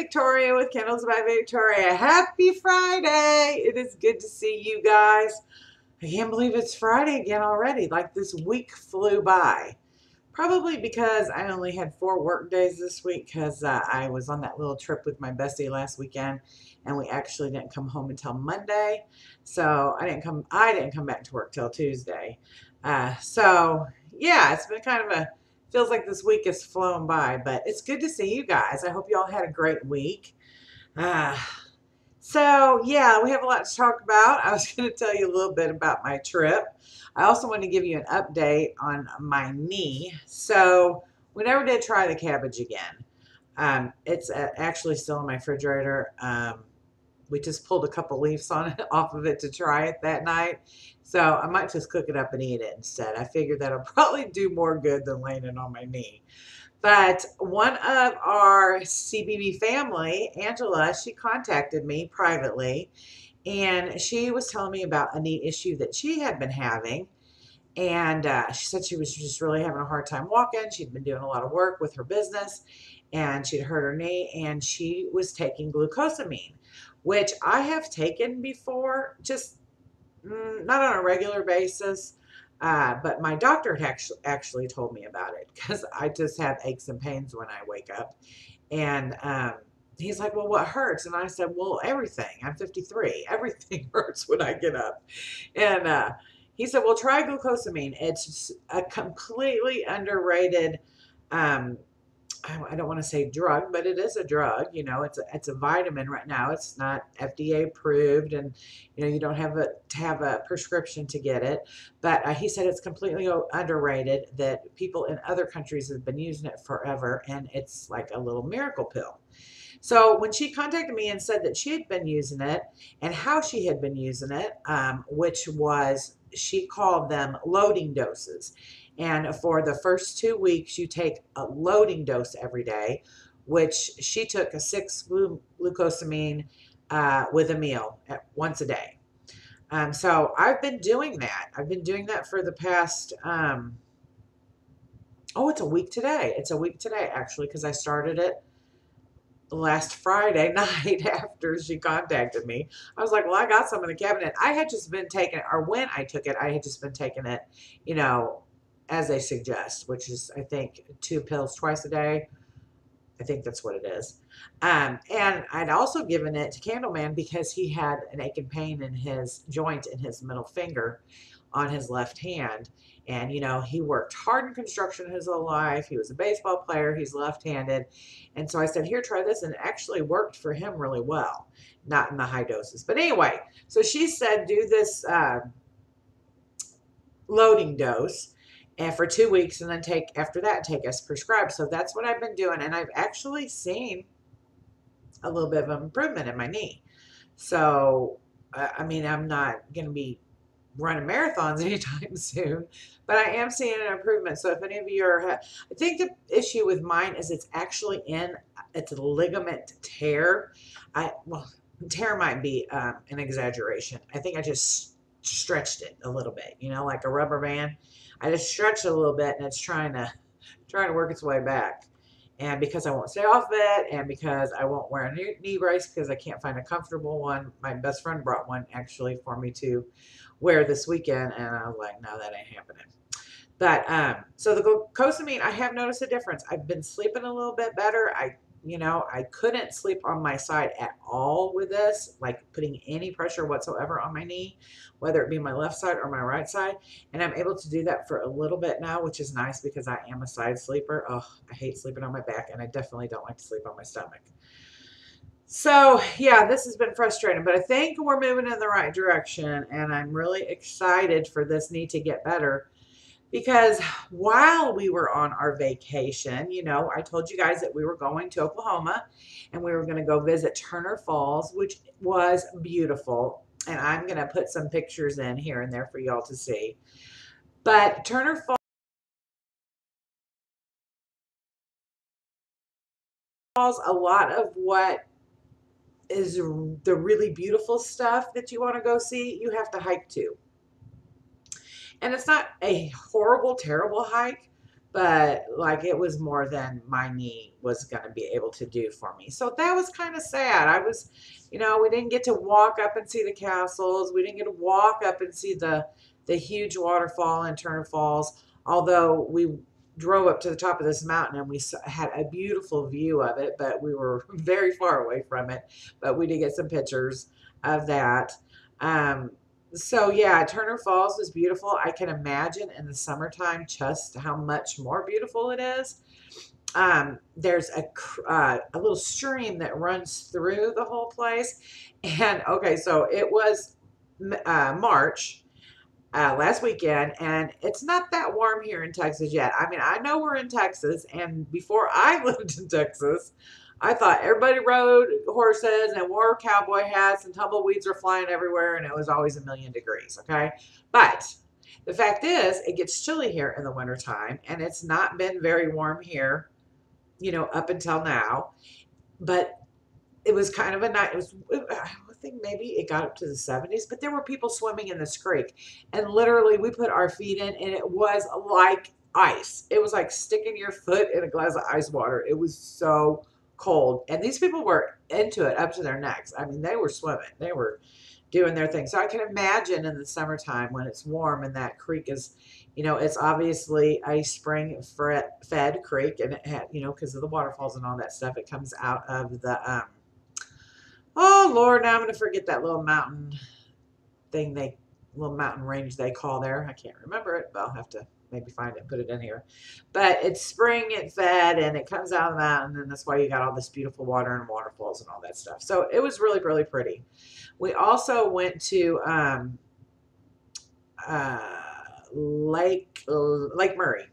Victoria with Candles by Victoria. Happy Friday! It is good to see you guys. I can't believe it's Friday again already. Like this week flew by. Probably because I only had 4 work days this week because I was on that little trip with my bestie last weekend, and we actually didn't come home until Monday. So I didn't come back to work till Tuesday. So yeah, it's been kind of feels like this week has flown by, but it's good to see you guys. I hope you all had a great week. Uh, so yeah, we have a lot to talk about. I was going to tell you a little bit about my trip. I also want to give you an update on my knee. So we never did try the cabbage again. It's actually still in my refrigerator. We just pulled a couple leaves on it off of it to try it that night. So I might just cook it up and eat it instead. I figured that'll probably do more good than laying it on my knee. But one of our CBB family, Angela, she contacted me privately, and she was telling me about a knee issue that she had been having. And she said she was just really having a hard time walking. She'd been doing a lot of work with her business, and she'd hurt her knee, and she was taking glucosamine, which I have taken before, just not on a regular basis. But my doctor had actually told me about it because I just have aches and pains when I wake up. And he's like, well, what hurts? And I said, well, everything. I'm 53. Everything hurts when I get up. And he said, well, try glucosamine. It's a completely underrated, I don't want to say drug, but it is a drug. You know, it's a vitamin right now. It's not FDA approved, and you don't have to have a prescription to get it. But he said it's completely underrated. That people in other countries have been using it forever, and it's like a little miracle pill. So when she contacted me and said that she had been using it and how she had been using it, which was she called them loading doses. And for the first 2 weeks, you take a loading dose every day, which she took a 6 glucosamine with a meal once a day. So I've been doing that. I've been doing that for the past, it's a week today. It's a week today, actually, because I started it last Friday night after she contacted me. I was like, well, I got some in the cabinet. I had just been taking it, or when I took it, I had just been taking it, as they suggest, which is, I think, 2 pills twice a day. I think that's what it is. And I'd also given it to Candleman because he had an ache and pain in his joint in his middle finger on his left hand. And, he worked hard in construction his whole life. He was a baseball player. He's left-handed. And so I said, here, try this. And it actually worked for him really well, not in the high doses. But anyway, so she said, do this loading dose and for 2 weeks, and then after that take as prescribed. So that's what I've been doing, and I've actually seen a little bit of an improvement in my knee. So I'm not going to be running marathons anytime soon, but I am seeing an improvement. So if any of you I think the issue with mine is it's actually it's a ligament tear. Tear might be an exaggeration. I think I just stretched it a little bit, like a rubber band. I just stretched it a little bit, and it's trying to work its way back. And because I won't stay off it, and because I won't wear a knee brace because I can't find a comfortable one, my best friend brought one actually for me to wear this weekend, and I was like, no, that ain't happening. But so the glucosamine, I have noticed a difference. I've been sleeping a little bit better. I couldn't sleep on my side at all with this, like putting any pressure whatsoever on my knee, whether it be my left side or my right side. And I'm able to do that for a little bit now, which is nice because I am a side sleeper. Oh, I hate sleeping on my back, and I definitely don't like to sleep on my stomach. So yeah, this has been frustrating, but I think we're moving in the right direction, and I'm really excited for this knee to get better. Because while we were on our vacation, I told you guys that we were going to Oklahoma, and we were going to go visit Turner Falls, which was beautiful. And I'm going to put some pictures in here and there for y'all to see. But Turner Falls, a lot of what is the really beautiful stuff that you want to go see, you have to hike to. And it's not a horrible, terrible hike, but like it was more than my knee was going to be able to do for me. So that was kind of sad. I was, we didn't get to walk up and see the castles. We didn't get to walk up and see the huge waterfall in Turner Falls, although we drove up to the top of this mountain and we had a beautiful view of it, but we were very far away from it. But we did get some pictures of that. Um, so yeah, Turner Falls was beautiful. I can imagine in the summertime just how much more beautiful it is. There's a little stream that runs through the whole place. And okay, so it was March last weekend, and it's not that warm here in Texas yet. I mean, I know we're in Texas, and before I lived in Texas, I thought everybody rode horses and wore cowboy hats and tumbleweeds were flying everywhere, and it was always a million degrees, okay? But the fact is, it gets chilly here in the wintertime, and it's not been very warm here, up until now. But it was kind of a night. I think maybe it got up to the 70s, but there were people swimming in this creek. And literally, we put our feet in, and it was like ice. It was like sticking your foot in a glass of ice water. It was so cold. And these people were into it up to their necks. I mean, they were swimming, they were doing their thing. So I can imagine in the summertime when it's warm and that creek is, it's obviously a spring fed creek, and it had, because of the waterfalls and all that stuff, it comes out of the, oh Lord, now I'm going to forget that little mountain thing little mountain range they call there. I can't remember it, but I'll have to maybe find it and put it in here. But it's spring it fed and it comes out of the mountain, and that's why you got all this beautiful water and waterfalls and all that stuff. So it was really, really pretty. We also went to Lake Murray.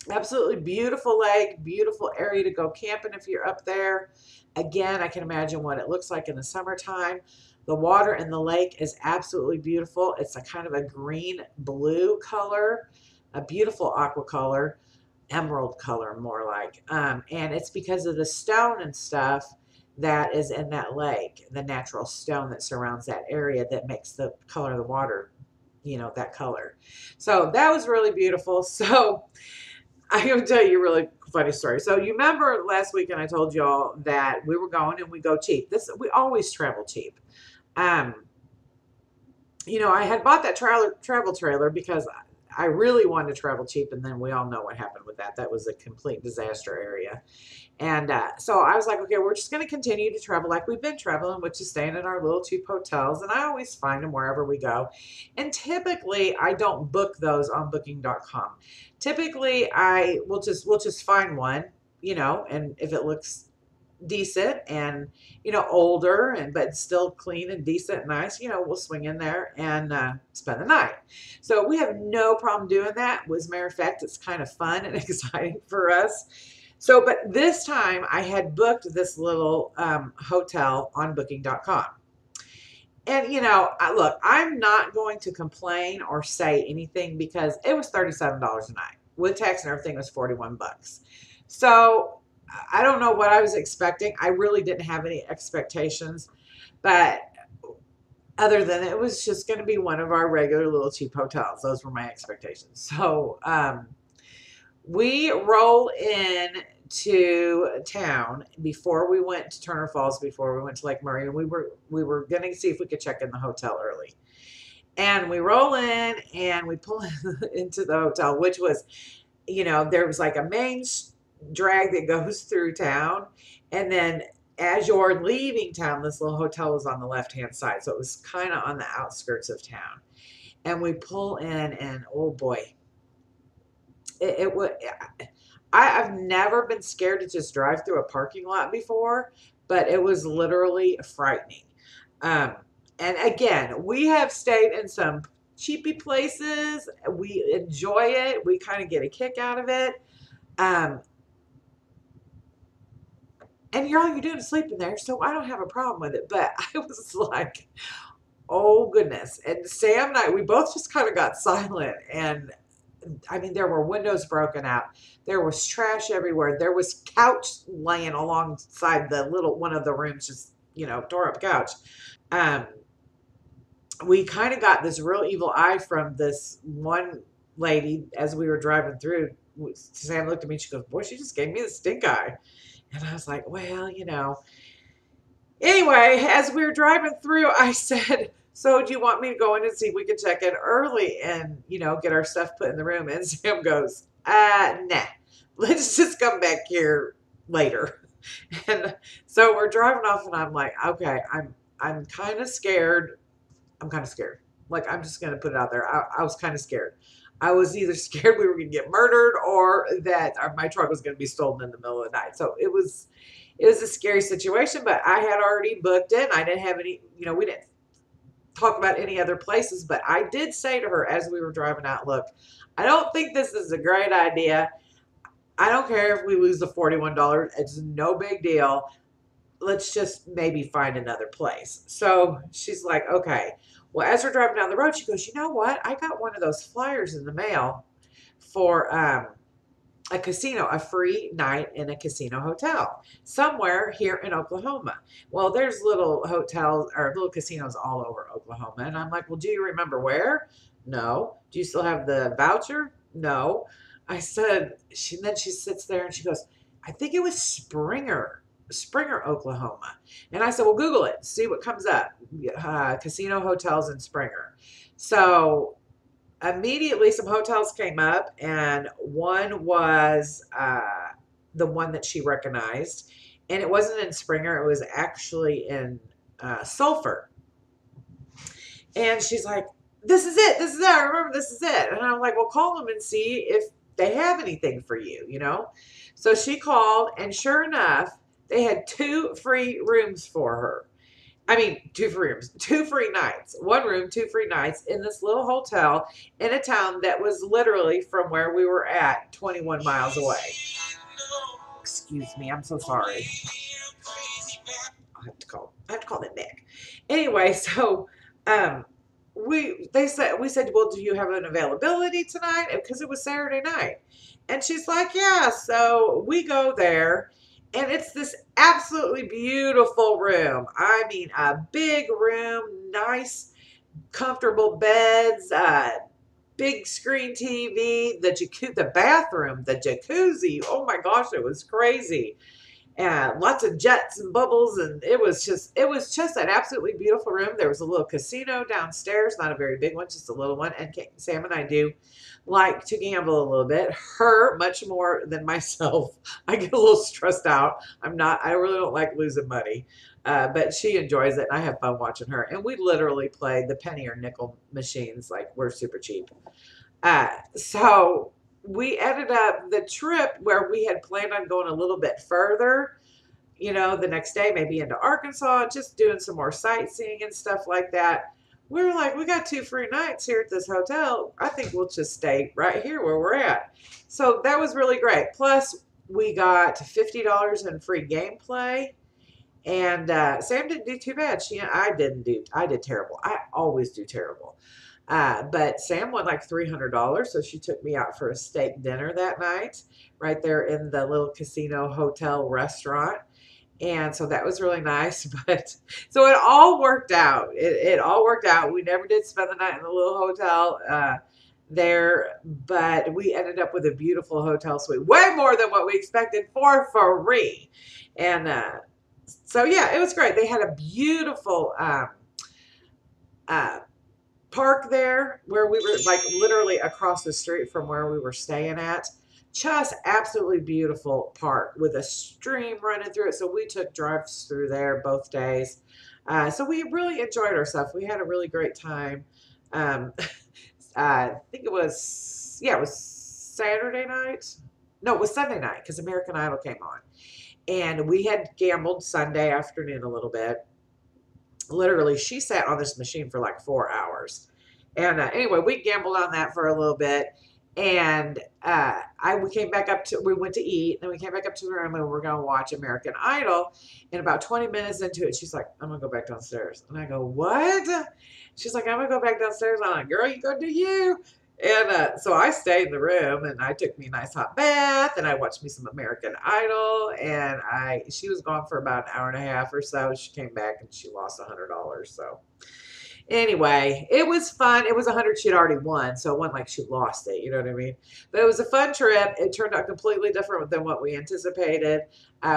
Absolutely beautiful lake, beautiful area to go camping if you're up there. Again, I can imagine what it looks like in the summertime. The water in the lake is absolutely beautiful. It's a kind of a green blue color, a beautiful aqua color, emerald color more like. And it's because of the stone and stuff that is in that lake, the natural stone that surrounds that area that makes the color of the water, that color. So that was really beautiful. So I'm going to tell you a really funny story. So you remember last weekend I told y'all that we were going and we go cheap. We always travel cheap. I had bought that travel trailer because I really wanted to travel cheap, and then we all know what happened with that. That was a complete disaster area. And so I was like, okay, we're just going to continue to travel like we've been traveling, which is staying in our little cheap hotels. And I always find them wherever we go. And typically, I don't book those on booking.com. Typically, we'll just find one, and if it looks decent and older but still clean and decent and nice, we'll swing in there and spend the night. So we have no problem doing that. As a matter of fact, it's kind of fun and exciting for us. So but this time I had booked this little hotel on booking.com. And look, I'm not going to complain or say anything because it was $37 a night with tax and everything. Was 41 bucks. So I don't know what I was expecting. I really didn't have any expectations, but other than it was just going to be one of our regular little cheap hotels. Those were my expectations. So we roll in to town before we went to Turner Falls, before we went to Lake Murray, and we were going to see if we could check in the hotel early. And we roll in and we pull into the hotel, which was, there was like a main drag that goes through town, and then as you're leaving town, this little hotel was on the left-hand side, so it was kind of on the outskirts of town. And we pull in, and oh boy, it would. I've never been scared to just drive through a parking lot before, but it was literally frightening. And again, we have stayed in some cheapy places. We enjoy it. We kind of get a kick out of it. And all you're doing is sleeping there, so I don't have a problem with it. But I was like, oh goodness. And Sam and I, we both just kind of got silent. And I mean, there were windows broken out. There was trash everywhere. There was couch laying alongside the one of the rooms, just, tore up couch. We kind of got this real evil eye from this one lady as we were driving through Sam looked at me, she goes, boy, she just gave me the stink eye. And I was like, well, you know. Anyway, as we were driving through, I said, so do you want me to go in and see if we can check in early and, you know, get our stuff put in the room? And Sam goes, nah, let's just come back here later. And so we're driving off and I'm like, okay, I'm kind of scared. I'm kind of scared. Like, I'm just going to put it out there. I was kind of scared. I was either scared we were going to get murdered or that my truck was going to be stolen in the middle of the night. So it was a scary situation, but I had already booked it. I didn't have any, you know, we didn't talk about any other places, but I did say to her as we were driving out, look, I don't think this is a great idea. I don't care if we lose the $41. It's no big deal. Let's just maybe find another place. So she's like, okay. Well, as we're driving down the road, she goes, you know what? I got one of those flyers in the mail for a casino, a free night in a casino hotel somewhere here in Oklahoma. Well, there's little hotels or little casinos all over Oklahoma. And I'm like, well, do you remember where? No. Do you still have the voucher? No. I said, then she sits there and she goes, I think it was Springer, Oklahoma. And I said, well, Google it, see what comes up. Casino hotels in Springer. So immediately some hotels came up, and one was the one that she recognized. And it wasn't in Springer. It was actually in Sulphur. And she's like, this is it. This is it. I remember this is it. And I'm like, well, call them and see if they have anything for you, you know? So she called, and sure enough, they had 2 free rooms for her. I mean, 2 free rooms, 2 free nights, 1 room, 2 free nights in this little hotel in a town that was literally from where we were at 21 miles away. Excuse me. I'm so sorry. I have to call them back. Anyway, so, we said, well, do you have an availability tonight? Because it was Saturday night. And she's like, yeah. So we go there, and it's this absolutely beautiful room. I mean, a big room, nice, comfortable beds, big screen TV, the bathroom, the jacuzzi. Oh my gosh, it was crazy. And lots of jets and bubbles, and it was just an absolutely beautiful room. There was a little casino downstairs, not a very big one, just a little one. And Sam and I do like to gamble a little bit. Her much more than myself. I get a little stressed out. I really don't like losing money, but she enjoys it, and I have fun watching her. And we literally play the penny or nickel machines like we're super cheap. So we ended up the trip where we had planned on going a little bit further, you know, the next day, maybe into Arkansas, just doing some more sightseeing and stuff like that. We were like, we got 2 free nights here at this hotel. I think we'll just stay right here where we're at. So that was really great. Plus, we got $50 in free gameplay. And Sam didn't do too bad. I did terrible. I always do terrible. But Sam won like $300, so she took me out for a steak dinner that night, right there in the little casino hotel restaurant. And so that was really nice. But so it all worked out. It all worked out. We never did spend the night in the little hotel there, but we ended up with a beautiful hotel suite, way more than what we expected, for free. And so yeah, it was great. They had a beautiful park there where we were, like literally across the street from where we were staying at. Just absolutely beautiful park with a stream running through it. So we took drives through there both days. So we really enjoyed ourselves. We had a really great time. I think it was Saturday night. No, it was Sunday night because American Idol came on. And we had gambled Sunday afternoon a little bit. Literally, she sat on this machine for like 4 hours. And anyway, we gambled on that for a little bit. And we went to eat, and we came back up to the room, and we were going to watch American Idol. And about 20 minutes into it, she's like, I'm going to go back downstairs. And I go, what? She's like, I'm going to go back downstairs. I'm like, girl, you go do you. And so I stayed in the room, and I took me a nice hot bath, and I watched me some American Idol. And she was gone for about an hour and a half or so. She came back, and she lost $100. So Anyway, it was fun. It was 100 she'd already won, so it wasn't like she lost it. You know what I mean? But it was a fun trip. It turned out completely different than what we anticipated.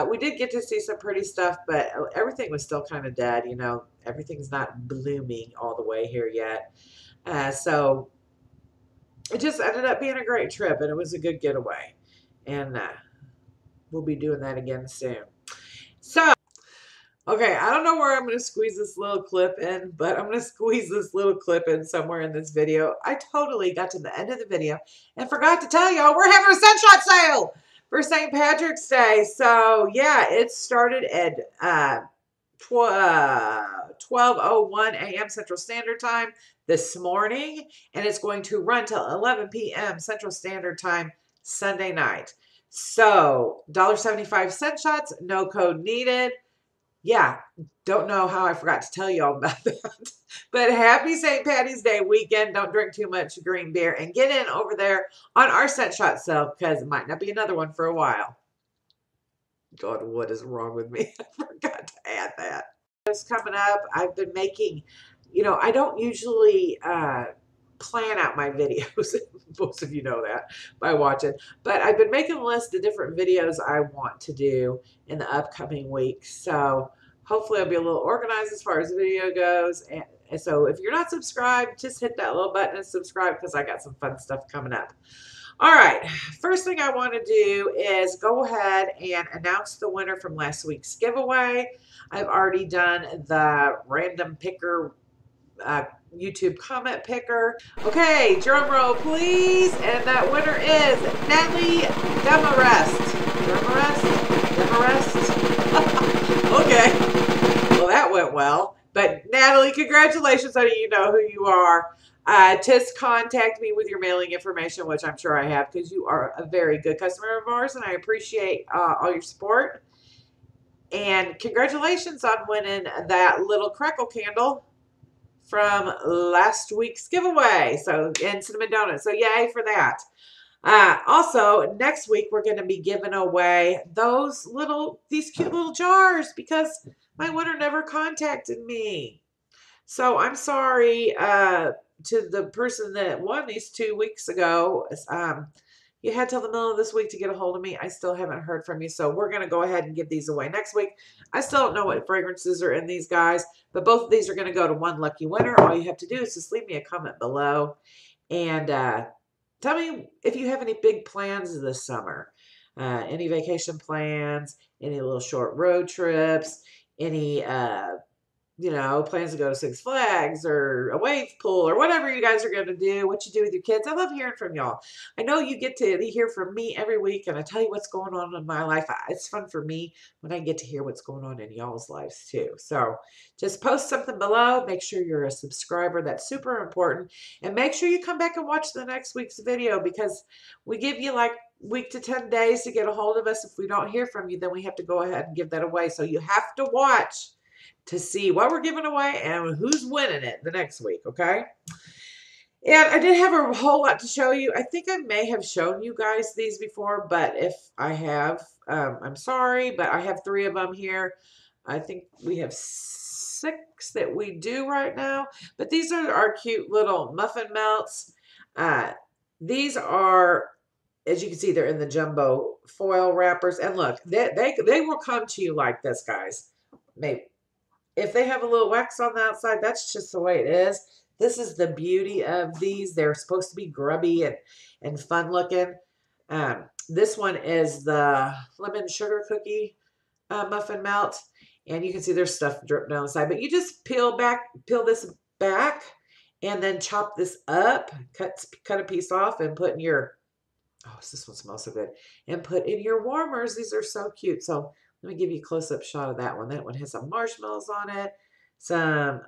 We did get to see some pretty stuff, but everything was still kind of dead. You know, everything's not blooming all the way here yet. So it just ended up being a great trip, and it was a good getaway. And we'll be doing that again soon. So, okay, I don't know where I'm going to squeeze this little clip in, but I'm going to squeeze this little clip in somewhere in this video. I totally got to the end of the video and forgot to tell y'all we're having a sunshot sale for St. Patrick's Day. So, yeah, it started at 12:01 a.m. Central Standard Time this morning, and it's going to run till 11 p.m. Central Standard Time Sunday night. So, $1.75 cent shots, no code needed. Yeah, don't know how I forgot to tell y'all about that. But happy St. Paddy's Day weekend. Don't drink too much green beer and get in over there on our cent shot sale because it might not be another one for a while. God, what is wrong with me? I forgot to add that. It's coming up. I've been making, you know, I don't usually plan out my videos. Most of you know that by watching. But I've been making a list of different videos I want to do in the upcoming weeks. So hopefully I'll be a little organized as far as video goes. And so if you're not subscribed, just hit that little button and subscribe because I got some fun stuff coming up. All right, first thing I want to do is go ahead and announce the winner from last week's giveaway. I've already done the random picker YouTube comment picker. Okay, drum roll please. And that winner is Natalie Demarest. Demarest? Okay. Well, that went well. But Natalie, congratulations, honey. You know who you are. Just contact me with your mailing information, which I'm sure I have because you are a very good customer of ours, and I appreciate all your support. And congratulations on winning that little crackle candle from last week's giveaway. So, and cinnamon donuts. So, yay for that. Also, next week we're going to be giving away these cute little jars because my winner never contacted me. So I'm sorry to the person that won these 2 weeks ago. You had till the middle of this week to get a hold of me. I still haven't heard from you. So we're going to go ahead and give these away next week. I still don't know what fragrances are in these guys, but both of these are going to go to one lucky winner. All you have to do is just leave me a comment below and tell me if you have any big plans this summer. Any vacation plans, any little short road trips, any plans to go to Six Flags or a wave pool or whatever you guys are going to do, what you do with your kids. I love hearing from y'all. I know you get to hear from me every week, and I tell you what's going on in my life. It's fun for me when I get to hear what's going on in y'all's lives too. So just post something below. Make sure you're a subscriber. That's super important. And make sure you come back and watch the next week's video because we give you like week to 10 days to get a hold of us. If we don't hear from you, then we have to go ahead and give that away. So you have to watch to see what we're giving away and who's winning it the next week, okay? And I did have a whole lot to show you. I think I may have shown you guys these before, but if I have, I'm sorry, but I have 3 of them here. I think we have 6 that we do right now, but these are our cute little Muffin Melts. These are, as you can see, they're in the jumbo foil wrappers. And look, they will come to you like this, guys. Maybe. If they have a little wax on the outside, that's just the way it is. This is the beauty of these. They're supposed to be grubby and fun looking. This one is the lemon sugar cookie muffin melt. And you can see there's stuff dripping down the side. But you just peel this back and then chop this up. Cut a piece off and put in your, oh, this one smells so good. And put in your warmers. These are so cute. So let me give you a close-up shot of that one. That one has some marshmallows on it, some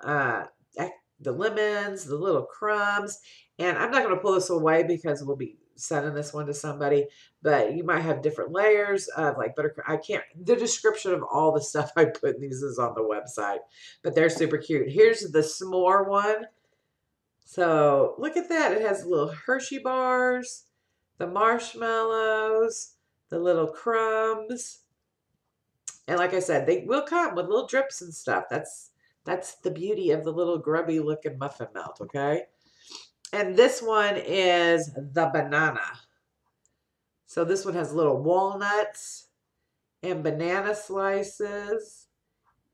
the lemons, the little crumbs. And I'm not going to pull this away because we'll be sending this one to somebody. But you might have different layers of like buttercream. The description of all the stuff I put in these is on the website. But they're super cute. Here's the s'more one. So look at that. It has little Hershey bars, the marshmallows, the little crumbs. And like I said, they will come with little drips and stuff. That's That's the beauty of the little grubby looking muffin melt, okay? And this one is the banana. So this one has little walnuts and banana slices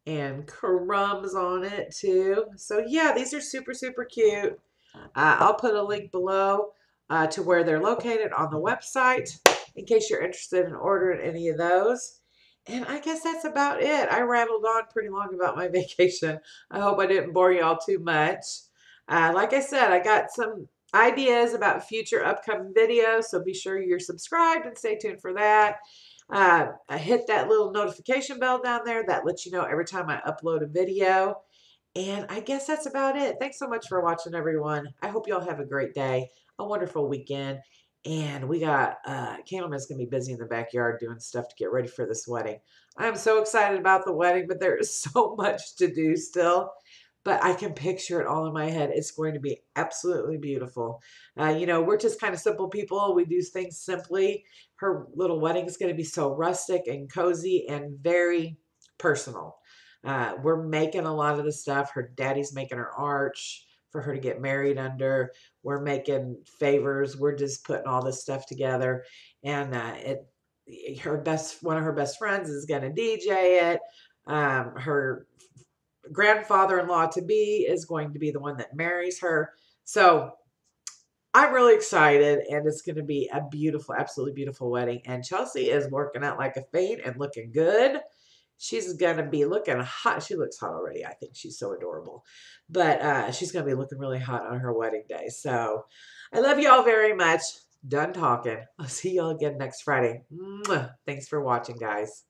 and crumbs on it too. So yeah, these are super, super cute. I'll put a link below to where they're located on the website in case you're interested in ordering any of those. And I guess that's about it. I rattled on pretty long about my vacation. I hope I didn't bore y'all too much. Like I said, I got some ideas about future upcoming videos, so be sure you're subscribed and stay tuned for that. Hit that little notification bell down there that lets you know every time I upload a video. And I guess that's about it. Thanks so much for watching, everyone. I hope y'all have a great day, a wonderful weekend. And we got, Candleman's going to be busy in the backyard doing stuff to get ready for this wedding. I'm so excited about the wedding, but there is so much to do still. But I can picture it all in my head. It's going to be absolutely beautiful. You know, we're just kind of simple people. We do things simply. Her little wedding is going to be so rustic and cozy and very personal. We're making a lot of the stuff. Her daddy's making her arch for her to get married under. We're making favors. We're just putting all this stuff together. And one of her best friends is going to DJ it. Her grandfather-in-law to be is going to be the one that marries her. So I'm really excited, and it's going to be a beautiful, absolutely beautiful wedding. And Chelsea is working out like a fiend and looking good. She's going to be looking hot. She looks hot already. I think she's so adorable. But she's going to be looking really hot on her wedding day. So I love you all very much. Done talking. I'll see y'all again next Friday. Mwah. Thanks for watching, guys.